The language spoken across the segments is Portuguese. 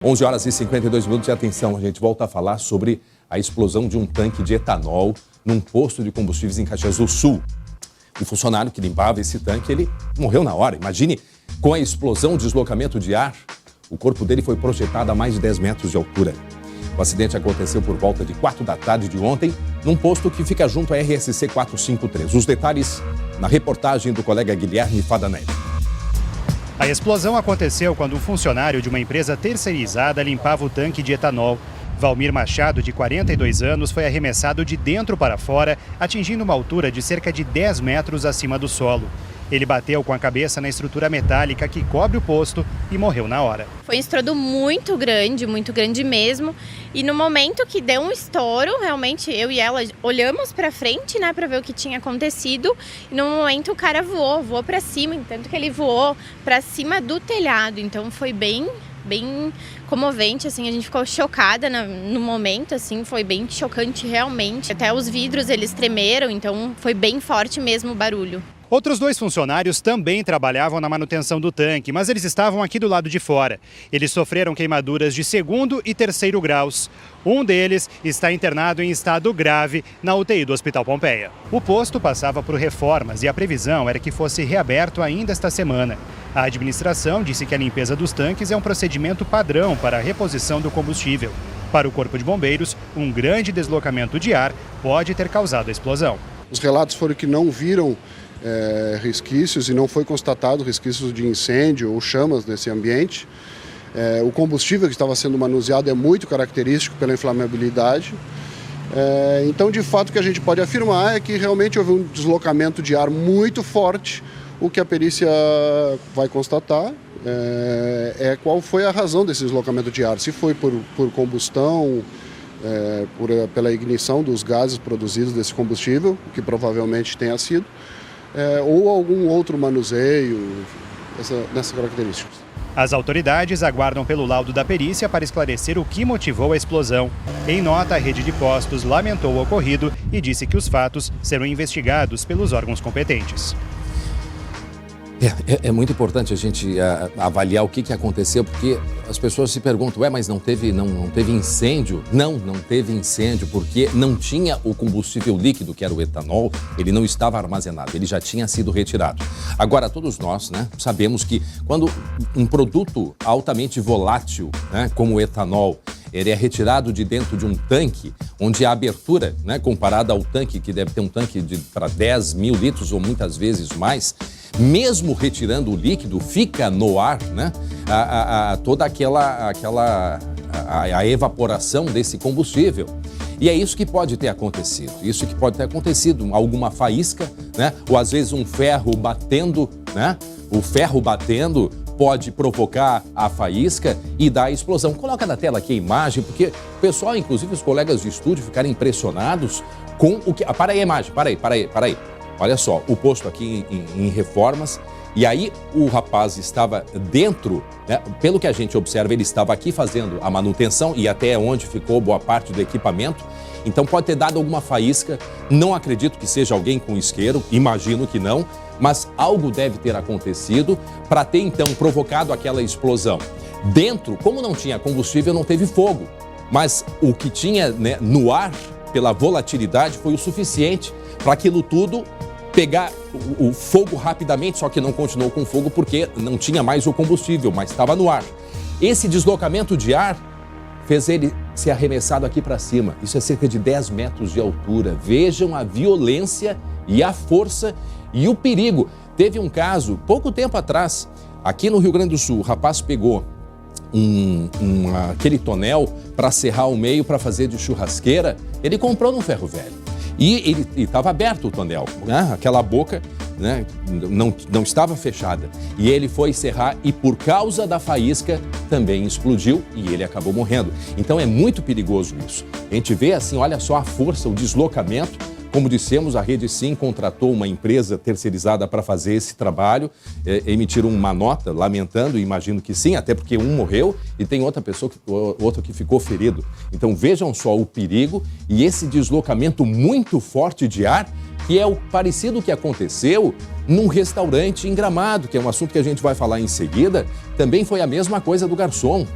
11 horas e 52 minutos de atenção. A gente volta a falar sobre a explosão de um tanque de etanol num posto de combustíveis em Caxias do Sul. O funcionário que limpava esse tanque, ele morreu na hora. Imagine, com a explosão, o deslocamento de ar, o corpo dele foi projetado a mais de 10 metros de altura. O acidente aconteceu por volta de 4 da tarde de ontem, num posto que fica junto à RSC 453. Os detalhes na reportagem do colega Guilherme Fadanelli. A explosão aconteceu quando um funcionário de uma empresa terceirizada limpava o tanque de etanol. Valmir Machado, de 42 anos, foi arremessado de dentro para fora, atingindo uma altura de cerca de 10 metros acima do solo. Ele bateu com a cabeça na estrutura metálica que cobre o posto e morreu na hora. Foi um estouro muito grande mesmo. E no momento que deu um estouro, realmente eu e ela olhamos para frente, né, para ver o que tinha acontecido. E no momento o cara voou para cima, tanto que ele voou para cima do telhado. Então foi bem comovente, assim, a gente ficou chocada no momento, assim, foi bem chocante realmente. Até os vidros eles tremeram, então foi bem forte mesmo o barulho. Outros 2 funcionários também trabalhavam na manutenção do tanque, mas eles estavam aqui do lado de fora. Eles sofreram queimaduras de 2º e 3º graus. Um deles está internado em estado grave na UTI do Hospital Pompeia. O posto passava por reformas e a previsão era que fosse reaberto ainda esta semana. A administração disse que a limpeza dos tanques é um procedimento padrão para a reposição do combustível. Para o Corpo de Bombeiros, um grande deslocamento de ar pode ter causado a explosão. Os relatos foram que não viram resquícios e não foi constatado resquícios de incêndio ou chamas nesse ambiente. O combustível que estava sendo manuseado é muito característico pela inflamabilidade. Então, de fato, o que a gente pode afirmar é que realmente houve um deslocamento de ar muito forte. O que a perícia vai constatar é qual foi a razão desse deslocamento de ar. Se foi por combustão, pela ignição dos gases produzidos desse combustível, que provavelmente tenha sido, ou algum outro manuseio nessas características. As autoridades aguardam pelo laudo da perícia para esclarecer o que motivou a explosão. Em nota, a rede de postos lamentou o ocorrido e disse que os fatos serão investigados pelos órgãos competentes. É muito importante a gente avaliar o que aconteceu, porque as pessoas se perguntam, mas não teve incêndio? Não teve incêndio, porque não tinha o combustível líquido, que era o etanol, ele não estava armazenado, ele já tinha sido retirado. Agora, todos nós, sabemos que quando um produto altamente volátil, como o etanol, ele é retirado de dentro de um tanque, onde a abertura, comparada ao tanque, que deve ter um tanque para 10 mil litros ou muitas vezes mais, mesmo retirando o líquido, fica no ar, toda a evaporação desse combustível. E é isso que pode ter acontecido. Isso que pode ter acontecido, alguma faísca, ou às vezes um ferro batendo, O ferro batendo pode provocar a faísca e dar a explosão. Coloca na tela aqui a imagem, porque o pessoal, inclusive os colegas de estúdio, ficaram impressionados com o que... Para aí a imagem, para aí. Olha só, o posto aqui em reformas, e aí o rapaz estava dentro, pelo que a gente observa, ele estava aqui fazendo a manutenção e até onde ficou boa parte do equipamento, então pode ter dado alguma faísca, não acredito que seja alguém com isqueiro, imagino que não, mas algo deve ter acontecido para ter então provocado aquela explosão. Dentro, como não tinha combustível, não teve fogo, mas o que tinha no ar, pela volatilidade, foi o suficiente para aquilo tudo pegar o fogo rapidamente, só que não continuou com fogo porque não tinha mais o combustível, mas estava no ar. Esse deslocamento de ar fez ele ser arremessado aqui para cima. Isso é cerca de 10 metros de altura. Vejam a violência e a força e o perigo. Teve um caso, pouco tempo atrás, aqui no Rio Grande do Sul, o rapaz pegou aquele tonel para serrar o meio para fazer de churrasqueira. Ele comprou num ferro velho. E estava aberto o tonel, aquela boca não estava fechada. E ele foi serrar e por causa da faísca também explodiu e ele acabou morrendo. Então é muito perigoso isso. A gente vê assim, olha só a força, o deslocamento. Como dissemos, a Rede Sim contratou uma empresa terceirizada para fazer esse trabalho, emitiram uma nota lamentando, imagino que sim, até porque um morreu e tem outra pessoa, outro que ficou ferido. Então vejam só o perigo e esse deslocamento muito forte de ar, que é o parecido que aconteceu num restaurante em Gramado, que é um assunto que a gente vai falar em seguida. Também foi a mesma coisa do garçom.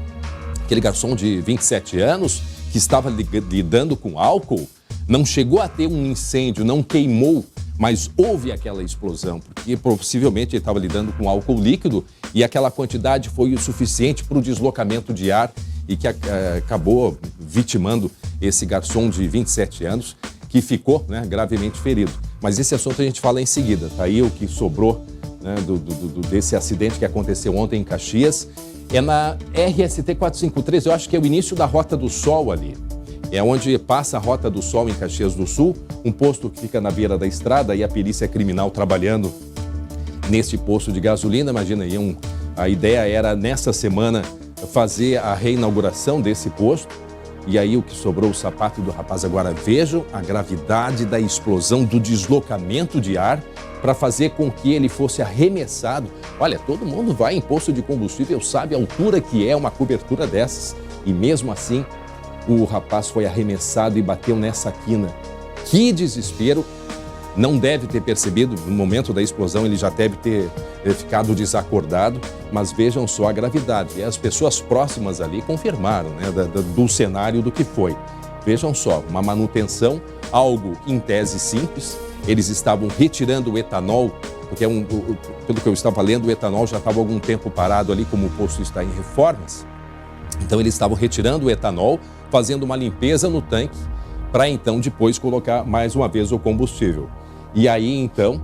aquele garçom de 27 anos que estava lidando com álcool, não chegou a ter um incêndio, não queimou, mas houve aquela explosão, porque possivelmente ele estava lidando com álcool líquido e aquela quantidade foi o suficiente para o deslocamento de ar e que acabou vitimando esse garçom de 27 anos, que ficou, né, gravemente ferido. Mas esse assunto a gente fala em seguida. Tá aí o que sobrou, né, desse acidente que aconteceu ontem em Caxias. É na RST 453, eu acho que é o início da Rota do Sol ali. É onde passa a Rota do Sol em Caxias do Sul, um posto que fica na beira da estrada e a perícia criminal trabalhando neste posto de gasolina. Imagina aí, a ideia era nessa semana fazer a reinauguração desse posto. E aí o que sobrou, o sapato do rapaz. Agora vejam a gravidade da explosão, do deslocamento de ar para fazer com que ele fosse arremessado. Olha, todo mundo vai em posto de combustível, sabe a altura que é uma cobertura dessas. E mesmo assim, o rapaz foi arremessado e bateu nessa quina. Que desespero! Não deve ter percebido, no momento da explosão ele já deve ter ficado desacordado, mas vejam só a gravidade. E as pessoas próximas ali confirmaram, né, do cenário do que foi. Vejam só, uma manutenção, algo em tese simples. Eles estavam retirando o etanol, porque pelo que eu estava lendo, o etanol já estava há algum tempo parado ali, como o posto está em reformas. Então eles estavam retirando o etanol, fazendo uma limpeza no tanque, para então depois colocar mais uma vez o combustível. E aí então,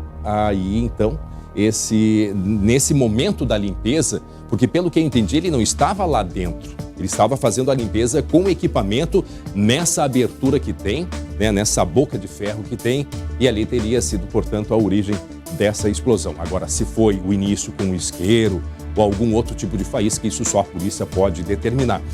nesse momento da limpeza, porque pelo que eu entendi, ele não estava lá dentro, ele estava fazendo a limpeza com o equipamento nessa abertura que tem, né, nessa boca de ferro que tem, e ali teria sido, portanto, a origem dessa explosão. Agora, se foi o início com um isqueiro ou algum outro tipo de faísca, isso só a polícia pode determinar.